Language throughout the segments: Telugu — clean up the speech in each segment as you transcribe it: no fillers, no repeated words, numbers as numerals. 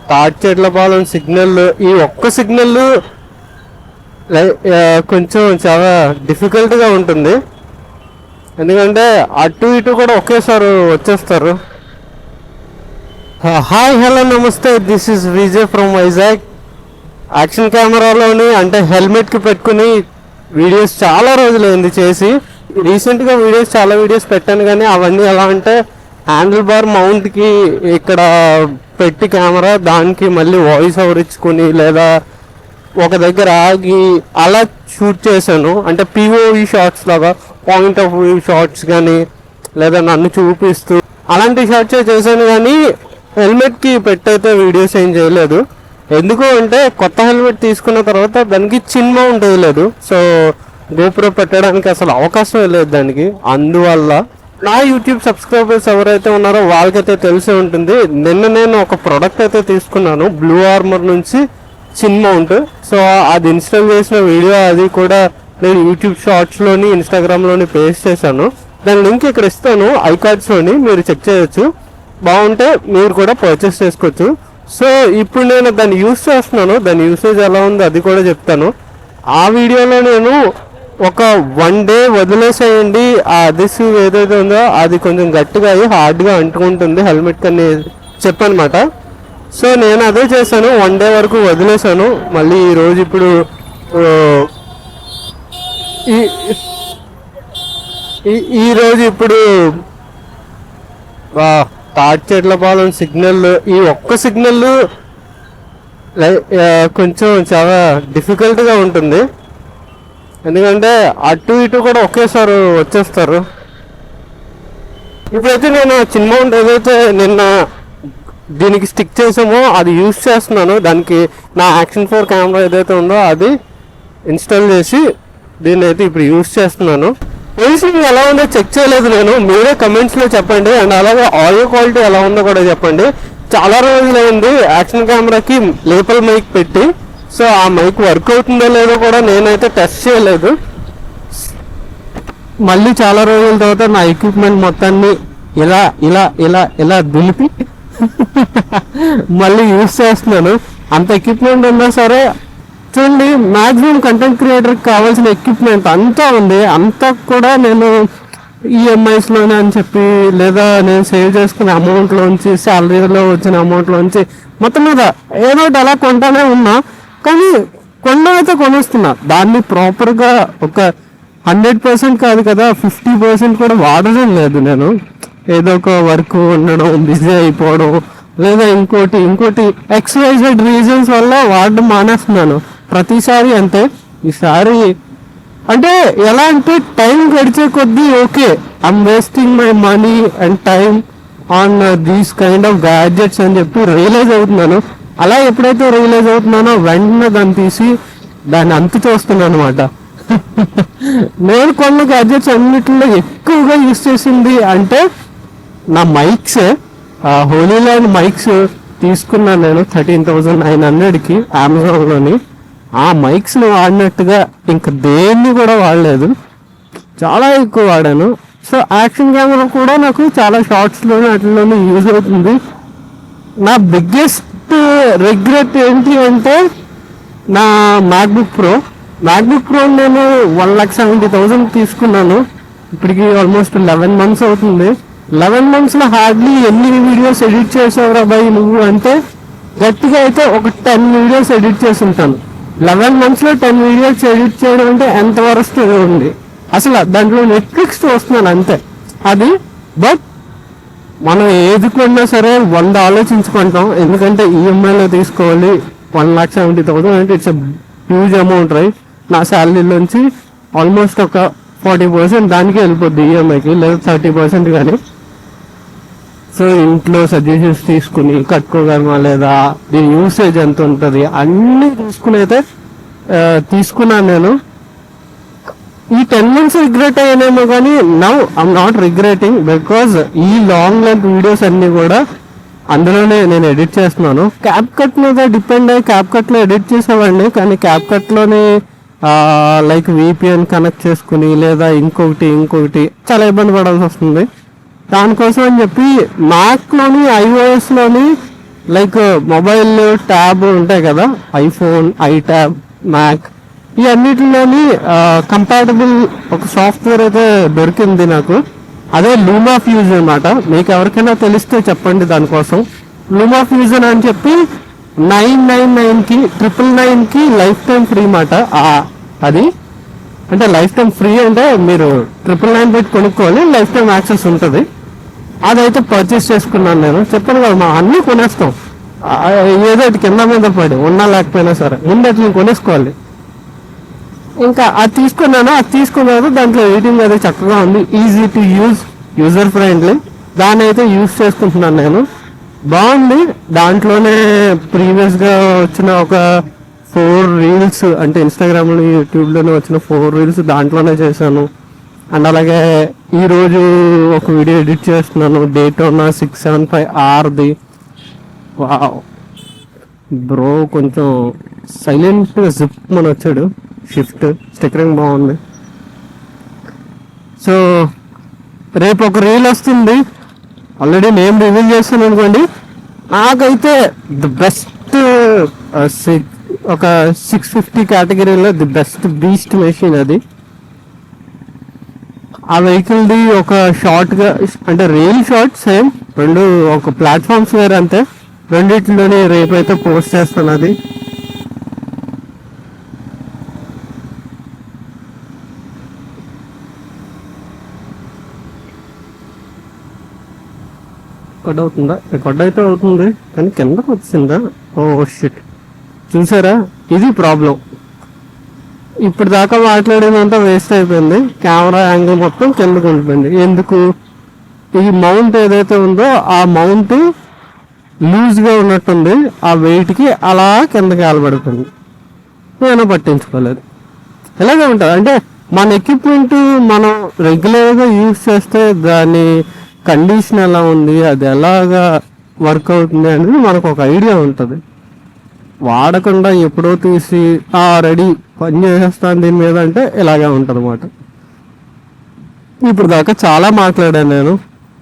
తాటి చెట్ల పాలెం సిగ్నల్, ఈ ఒక్క సిగ్నల్ కొంచెం చాలా డిఫికల్ట్గా ఉంటుంది. ఎందుకంటే అటు ఇటు కూడా ఒకేసారి వచ్చేస్తారు. హాయ్, హలో, నమస్తే. This is Vijay from Vizag. Action కెమెరాలోని అంటే హెల్మెట్కి పెట్టుకుని వీడియోస్ చాలా రోజులైంది చేసి. రీసెంట్గా చాలా వీడియోస్ పెట్టాను, కానీ అవన్నీ ఎలా అంటే హ్యాండిల్ బార్ మౌంట్కి ఇక్కడ పెట్టి కెమెరా, దానికి మళ్ళీ వాయిస్ ఓవర్ ఇచ్చుకొని లేదా ఒక దగ్గర ఆగి అలా షూట్ చేశాను. అంటే పిఓవి షార్ట్స్ లాగా, పాయింట్ ఆఫ్ వ్యూ షార్ట్స్ కానీ లేదా నన్ను చూపిస్తూ అలాంటి షార్ట్సే చేశాను. కానీ హెల్మెట్కి పెట్టయితే వీడియోస్ ఏం చేయలేదు. ఎందుకు అంటే కొత్త హెల్మెట్ తీసుకున్న తర్వాత దానికి చిన్న మౌంట్ వేయలేదు. సో గోప్రో పెట్టడానికి అసలు అవకాశం లేదు దానికి. అందువల్ల నా యూట్యూబ్ సబ్స్క్రైబర్స్ ఎవరైతే ఉన్నారో వాళ్ళకైతే తెలిసే ఉంటుంది. నిన్న నేను ఒక ప్రోడక్ట్ అయితే తీసుకున్నాను, బ్లూ ఆర్మర్ నుంచి చిన్ మౌంట్. సో అది ఇన్స్టాల్ చేసిన వీడియో అది కూడా నేను యూట్యూబ్ షార్ట్స్లోని ఇన్స్టాగ్రామ్లోని పేస్ట్ చేశాను. దాని లింక్ ఇక్కడ ఇస్తాను ఐకార్డ్స్లోని, మీరు చెక్ చేయొచ్చు. బాగుంటే మీరు కూడా పర్చేస్ చేసుకోవచ్చు. సో ఇప్పుడు నేను దాన్ని యూస్ చేస్తున్నాను, దాని యూసేజ్ ఎలా ఉందో అది కూడా చెప్తాను. ఆ వీడియోలో నేను ఒక 1 డే వదిలేసేయండి, ఆ అదెసివ్ ఏదైతే ఉందో అది కొంచెం గట్టిగా అయ్యి హార్డ్గా అంటుకుంటుంది హెల్మెట్ కని చెప్పనమాట. సో నేను అదే చేశాను, 1 డే వరకు వదిలేశాను. మళ్ళీ ఈరోజు ఇప్పుడు ఈరోజు ఇప్పుడు తాటి చెట్ల పాలెం సిగ్నల్, ఈ ఒక్క సిగ్నల్ కొంచెం చాలా డిఫికల్ట్గా ఉంటుంది. ఎందుకంటే అటు ఇటు కూడా ఒకేసారి వచ్చేస్తారు. ఇప్పుడైతే నేను చిన్న మౌంట్ ఏదైతే నిన్న దీనికి స్టిక్ చేసామో అది యూజ్ చేస్తున్నాను. దానికి నా యాక్షన్ 4 కెమెరా ఏదైతే ఉందో అది ఇన్స్టాల్ చేసి దీన్ని అయితే ఇప్పుడు యూజ్ చేస్తున్నాను. పొజిషనింగ్ ఎలా ఉందో చెక్ చేయలేదు నేను, మీరే కమెంట్స్లో చెప్పండి. అండ్ అలాగే ఆడియో క్వాలిటీ ఎలా ఉందో కూడా చెప్పండి. చాలా రోజులైంది యాక్షన్ కెమెరాకి లేపల్ మైక్ పెట్టి. సో ఆ మైక్ వర్క్ అవుతుందో లేదో కూడా నేనైతే టెస్ట్ చేయలేదు. మళ్ళీ చాలా రోజుల తర్వాత నా ఎక్విప్మెంట్ మొత్తాన్ని ఇలా ఇలా ఇలా ఇలా దులిపి మళ్ళీ యూజ్ చేస్తున్నాను. అంత ఎక్విప్మెంట్ ఉన్నా సరే చూడండి, మ్యాక్సిమం కంటెంట్ క్రియేటర్కి కావాల్సిన ఎక్విప్మెంట్ అంతా ఉంది. అంతా కూడా నేను ఈఎంఐస్లోనే అని చెప్పి లేదా నేను సేవ్ చేసుకునే అమౌంట్లోంచి, శాలరీలో వచ్చిన అమౌంట్లోంచి మొత్తం మీద ఏదో ఒకటి అలా కొంటానే ఉన్నా. కానీ కొనడం అయితే కొనేస్తున్నా. దాన్ని ప్రాపర్గా ఒక 100% కాదు కదా, 50% కూడా వాడడం లేదు నేను. ఏదో ఒక వర్క్ ఉండడం, బిజీ అయిపోవడం లేదా ఇంకోటి XYZ రీజన్స్ వల్ల వాడడం మానేస్తున్నాను. ప్రతిసారి అంతే. ఈసారి అంటే ఎలా అంటే టైం గడిచే కొద్దీ okay, I'm wasting my money and time on these kind of gadgets అని చెప్పి రియలైజ్ అవుతున్నాను. అలా ఎప్పుడైతే రియలైజ్ అవుతున్నానో వెంటనే దాన్ని తీసి దాన్ని అంతు చూస్తున్నాను అనమాట. నేను కొన్ని గ్యాడ్జెట్స్ అన్నిటిలో ఎక్కువగా యూస్ చేసింది అంటే నా మైక్సే. హోలీ ల్యాండ్ మైక్స్ తీసుకున్నాను నేను 13,900కి అమెజాన్లోని. ఆ మైక్స్ని వాడినట్టుగా ఇంకా దేన్ని కూడా వాడలేదు, చాలా ఎక్కువ వాడాను. సో యాక్షన్ కెమెరా కూడా నాకు చాలా షార్ట్స్లోనే వాటిలోనే యూజ్ అవుతుంది. నా బిగ్గెస్ట్ రిగ్రెట్ ఏంటి అంటే నా మ్యాక్బుక్ ప్రో నేను 1,70,000 తీసుకున్నాను. ఇప్పటికి ఆల్మోస్ట్ 11 months అవుతుంది. 11 monthsలో హార్డ్లీ ఎన్ని వీడియోస్ ఎడిట్ చేసావురా బాయ్ నువ్వు అంటే గట్టిగా అయితే ఒక 10 వీడియోస్ ఎడిట్ చేసి ఉంటాను. 11 monthsలో 10 వీడియోస్ ఎడిట్ చేయడం అంటే ఎంత వరస్ట్ ఉంది అసలు. దాంట్లో నెట్ఫ్లిక్స్ చూస్తున్నాను అంతే అది. బట్ మనం ఏది కొన్నా సరే 100 ఆలోచించుకుంటాం. ఎందుకంటే ఈఎంఐలో తీసుకోవాలి. 1,70,000 అంటే ఇట్స్ హ్యూజ్ అమౌంట్ రైట్. నా శాలరీలోంచి ఆల్మోస్ట్ ఒక 40% దానికే వెళ్ళిపోద్ది ఈఎంఐకి, లేదా 30% కానీ. సో ఇంట్లో సజెషన్స్ తీసుకుని కట్టుకోగలమా లేదా, దీని యూసేజ్ ఎంత ఉంటుంది అన్నీ చూసుకుని అయితే తీసుకున్నాను నేను. ఈ 10 months రిగ్రెట్ అయ్యానేమో కానీ now I'm not regretting, because ఈ లాంగ్ లెంత్ వీడియోస్ అన్నీ కూడా అందులోనే నేను ఎడిట్ చేస్తున్నాను. క్యాప్ కట్ మీద డిపెండ్ అయ్యి క్యాప్ కట్లో ఎడిట్ చేసేవాడిని. కానీ క్యాప్ కట్లోని లైక్ VPN కనెక్ట్ చేసుకుని లేదా ఇంకొకటి చాలా ఇబ్బంది పడాల్సి వస్తుంది. దానికోసం అని చెప్పి మ్యాక్లోని iOSలోని లైక్ మొబైల్ ట్యాబ్ ఉంటాయి కదా, ఐఫోన్, ఐట్యాబ్, మ్యాక్, ఈ అన్నిటిలోని కంపాటబుల్ ఒక సాఫ్ట్వేర్ అయితే దొరికింది నాకు. అదే లూమా ఫ్యూజన్ అనమాట. మీకు ఎవరికైనా తెలిస్తే చెప్పండి దానికోసం. లూమా ఫ్యూజన్ అని చెప్పి 999కి 999కి లైఫ్ టైం ఫ్రీ మాట. అది అంటే లైఫ్ టైం ఫ్రీ అంటే మీరు 999 పెట్టి కొనుక్కోవాలి, లైఫ్ టైం యాక్సెస్ ఉంటుంది. అదైతే పర్చేస్ చేసుకున్నాను నేను. చెప్పాను కదా, మా అన్నీ కొనేస్తాం. ఏదో కింద మీద పడి ఉన్నా లేకపోయినా సరే ముందు అట్లా కొనేసుకోవాలి. ఇంకా అది తీసుకున్నాను. అది తీసుకున్న తర్వాత దాంట్లో ఎడిటింగ్ అది చక్కగా ఉంది, easy to use, user friendly. దాన్ని అయితే యూజ్ చేసుకుంటున్నాను నేను. బాగుంది. దాంట్లోనే ప్రీవియస్గా వచ్చిన ఒక 4 రీల్స్, అంటే ఇన్స్టాగ్రామ్లో, యూట్యూబ్లోనే వచ్చిన 4 రీల్స్ దాంట్లోనే చేశాను. అండ్ అలాగే ఈరోజు ఒక వీడియో ఎడిట్ చేస్తున్నాను, డేటోనా 675Rది. బ్రో కొంచెం సైలెంట్గా జిప్ మన వచ్చాడు, షిఫ్ట్ స్టిక్కరింగ్ బాగుంది. సో రేపు ఒక రీల్ వస్తుంది, ఆల్రెడీ నేమ్ రివీల్ చేస్తాను అనుకోండి. నాకైతే ది బెస్ట్ ఒక 650 కేటగిరీలో ది బెస్ట్ బీస్ట్ మెషిన్ అది. ఆ వెహికల్ది ఒక షార్ట్గా, అంటే రియల్ షార్ట్ సేమ్, రెండు ఒక ప్లాట్ఫామ్స్ వేరే, అంతే. రెండిట్లోనే రేపు అయితే పోస్ట్ చేస్తాను అది. రికార్డ్ అవుతుందా? రికార్డ్ అయితే అవుతుంది, కానీ కిందకు వచ్చిందా? ఓ షిట్, చూసారా? ఇది ప్రాబ్లం. ఇప్పుడు దాకా మాట్లాడేదంతా వేస్ట్ అయిపోయింది. కెమెరా యాంగిల్ మొత్తం కిందకు ఉండిపోయింది. ఎందుకు? ఈ మౌంట్ ఏదైతే ఉందో ఆ మౌంట్ లూజ్గా ఉన్నట్టుంది, ఆ వెయిట్కి అలా కిందకి ఆలబడుతుంది. నేను పట్టించుకోలేదు. ఇలాగే ఉంటుంది. అంటే మన ఎక్విప్మెంట్ మనం రెగ్యులర్గా యూజ్ చేస్తే దాని కండిషన్ ఎలా ఉంది, అది ఎలాగా వర్క్ అవుతుంది అనేది మనకు ఒక ఐడియా ఉంటుంది. వాడకుండా ఎప్పుడో తీసి రెడీ పని చేసేస్తాను దీని మీద అంటే ఇలాగే ఉంటుంది అన్నమాట. ఇప్పుడు దాకా చాలా మాట్లాడాను నేను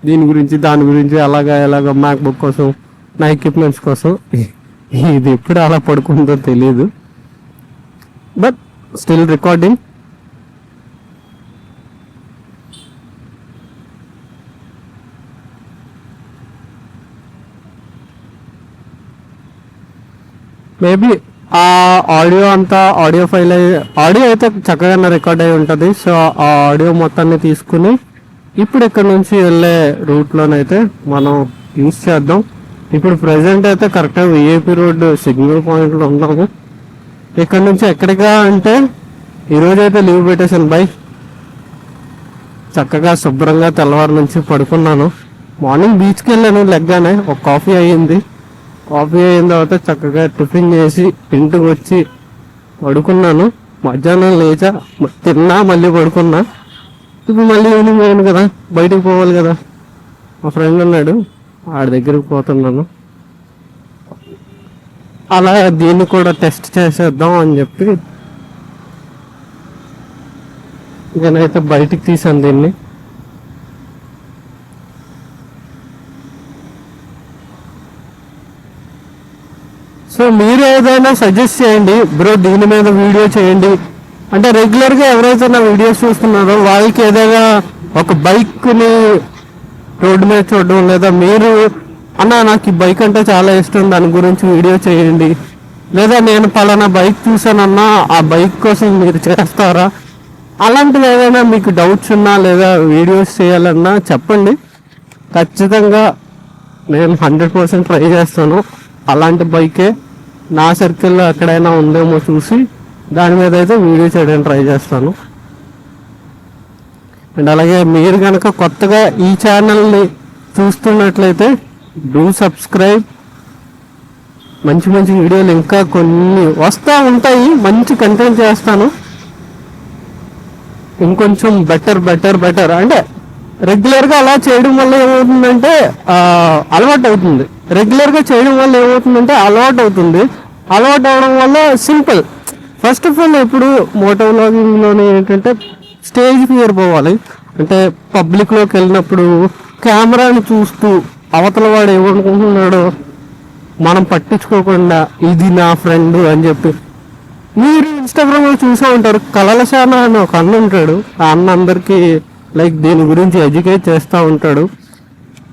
దీని గురించి, దాని గురించి, ఎలాగా మ్యాక్ బుక్ కోసం, నా ఎక్విప్మెంట్స్ కోసం. ఇది ఎప్పుడు అలా పడుకుందో తెలీదు, బట్ స్టిల్ రికార్డింగ్. మేబీ ఆ ఆడియో అంతా ఆడియో ఫైల్ ఆడియో అయితే చక్కగా రికార్డ్ అయి ఉంటుంది. సో ఆ ఆడియో మొత్తాన్ని తీసుకుని ఇప్పుడు ఇక్కడ నుంచి వెళ్ళే రూట్లోనైతే మనం యూజ్ చేద్దాం. ఇప్పుడు ప్రజెంట్ అయితే కరెక్ట్గా విఐపి రోడ్ సిగ్నల్ పాయింట్లో ఉన్నాము. ఇక్కడ నుంచి ఎక్కడికా అంటే ఈరోజు అయితే లీవ్ పెట్టేశాను బై. చక్కగా శుభ్రంగా తెల్లవారు నుంచి పడుకున్నాను. మార్నింగ్ బీచ్కి వెళ్ళాను లెగ్గానే, ఒక కాఫీ అయ్యింది. కాఫీ అయిన తర్వాత చక్కగా టిఫిన్ చేసి ఇంటికి వచ్చి పడుకున్నాను. మధ్యాహ్నం లేచా, తిన్నా, మళ్ళీ పడుకున్నా. ఇప్పుడు మళ్ళీ ఈవినింగ్ అయ్యాను కదా, బయటకు పోవాలి కదా. మా ఫ్రెండ్ ఉన్నాడు, ఆడి దగ్గరికి పోతున్నాను. అలా దీన్ని కూడా టెస్ట్ చేసేద్దాం అని చెప్పి నేనైతే బయటికి తీసాను దీన్ని. సో మీరు ఏదైనా సజెస్ట్ చేయండి బ్రో, దీని మీద వీడియో చేయండి అంటే. రెగ్యులర్గా ఎవరైతే నా వీడియోస్ చూస్తున్నారో వాళ్ళకి ఏదైనా ఒక బైక్ని రోడ్డు మీద చూడడం, లేదా మీరు అన్న నాకు ఈ బైక్ అంటే చాలా ఇష్టం, దాని గురించి వీడియో చేయండి, లేదా నేను పలానా బైక్ చూసానన్నా ఆ బైక్ కోసం మీరు చేస్తారా, అలాంటివి ఏదైనా మీకు డౌట్స్ ఉన్నా లేదా వీడియోస్ చేయాలన్నా చెప్పండి. ఖచ్చితంగా నేను 100% ట్రై చేస్తాను. అలాంటి బైకే నా సర్కిల్లో ఎక్కడైనా ఉందేమో చూసి దాని మీద అయితే వీడియో చేయడానికి ట్రై చేస్తాను. అండ్ అలాగే మీరు కనుక కొత్తగా ఈ ఛానల్ని చూస్తున్నట్లయితే డూ సబ్స్క్రైబ్. మంచి మంచి వీడియోలు ఇంకా కొన్ని వస్తూ ఉంటాయి, మంచి కంటెంట్ చేస్తాను. ఇంకొంచెం బెటర్ అంటే రెగ్యులర్గా అలా చేయడం వల్ల ఏమవుతుందంటే అలవాటు అవుతుంది. రెగ్యులర్గా చేయడం వల్ల ఏమవుతుందంటే అలవాటు అవుతుంది. అలవాటు అవడం వల్ల సింపుల్. ఫస్ట్ ఆఫ్ ఆల్ ఇప్పుడు మోటో వ్లాగింగ్లోనే ఏంటంటే స్టేజ్ ఫియర్ పోవాలి. అంటే పబ్లిక్లోకి వెళ్ళినప్పుడు కెమెరాని చూస్తూ అవతల వాడు ఏమనుకుంటున్నాడో మనం పట్టించుకోకుండా ఇది నా ఫ్రెండ్ అని చెప్పి. మీరు ఇన్స్టాగ్రామ్ లో చూసే ఉంటారు, కలలశాన అని ఒక అన్న ఉంటాడు. ఆ అన్న అందరికి లైక్ దీని గురించి ఎడ్యుకేట్ చేస్తూ ఉంటాడు.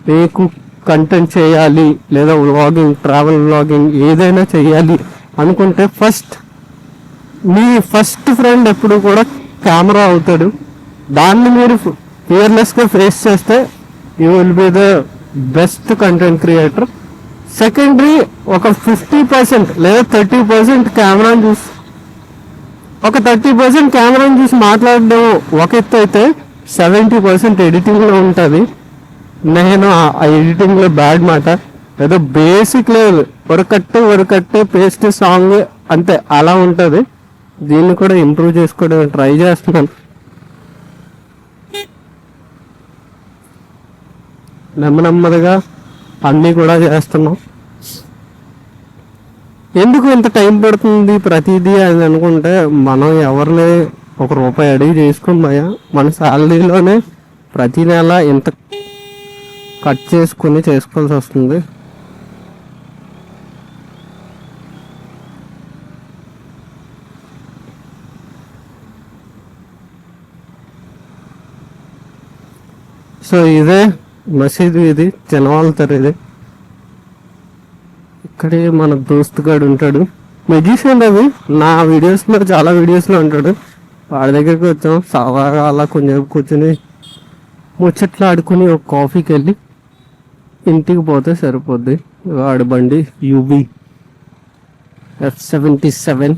మీకు కంటెంట్ చేయాలి లేదా వ్లాగింగ్, ట్రావెల్ వ్లాగింగ్ ఏదైనా చేయాలి అనుకుంటే మీ ఫస్ట్ ఫ్రెండ్ ఎప్పుడు కూడా కెమెరా అవుతాడు. దాన్ని మీరు ఫియర్లెస్గా ఫేస్ చేస్తే you will be the best content creator. Secondary ఒక 50% లేదా 30% కెమెరాని చూసి, ఒక 30% కెమెరాని చూసి మాట్లాడడం ఒక ఎత్తు అయితే 70% ఎడిటింగ్లో ఉంటుంది. నేను ఆ ఎడిటింగ్లో బ్యాడ్ మాట ఏదో బేసిక్ లెవెల్ వరకట్టే పేస్ట్ సాంగ్ అంతే అలా ఉంటుంది. దీన్ని కూడా ఇంప్రూవ్ చేసుకోవడం ట్రై చేస్తున్నాను. నెమ్మదిగా అన్నీ కూడా చేస్తున్నాం. ఎందుకు ఇంత టైం పడుతుంది ప్రతిదీ అని అనుకుంటే, మనం ఎవరిని ₹1 అడిగి చేసుకోమయ్యా, మన శాలరీలోనే ప్రతి నెల ఇంత కట్ చేసుకుని చేసుకోవాల్సి వస్తుంది. సో ఇదే మసీదు, ఇది జనవాళ్ళతారు. ఇది ఇక్కడే మన దోస్త్ గాడు ఉంటాడు, మెజిషియన్. అది నా వీడియోస్లో చాలా వీడియోస్లో ఉంటాడు. వాడి దగ్గరికి వచ్చాం, సవాగా అలా కొంచెం కూర్చొని ముచ్చట్లు ఆడుకుని ఒక కాఫీకి వెళ్ళి ఇంటికి పోతే సరిపోద్ది. వాడి బండి UB F77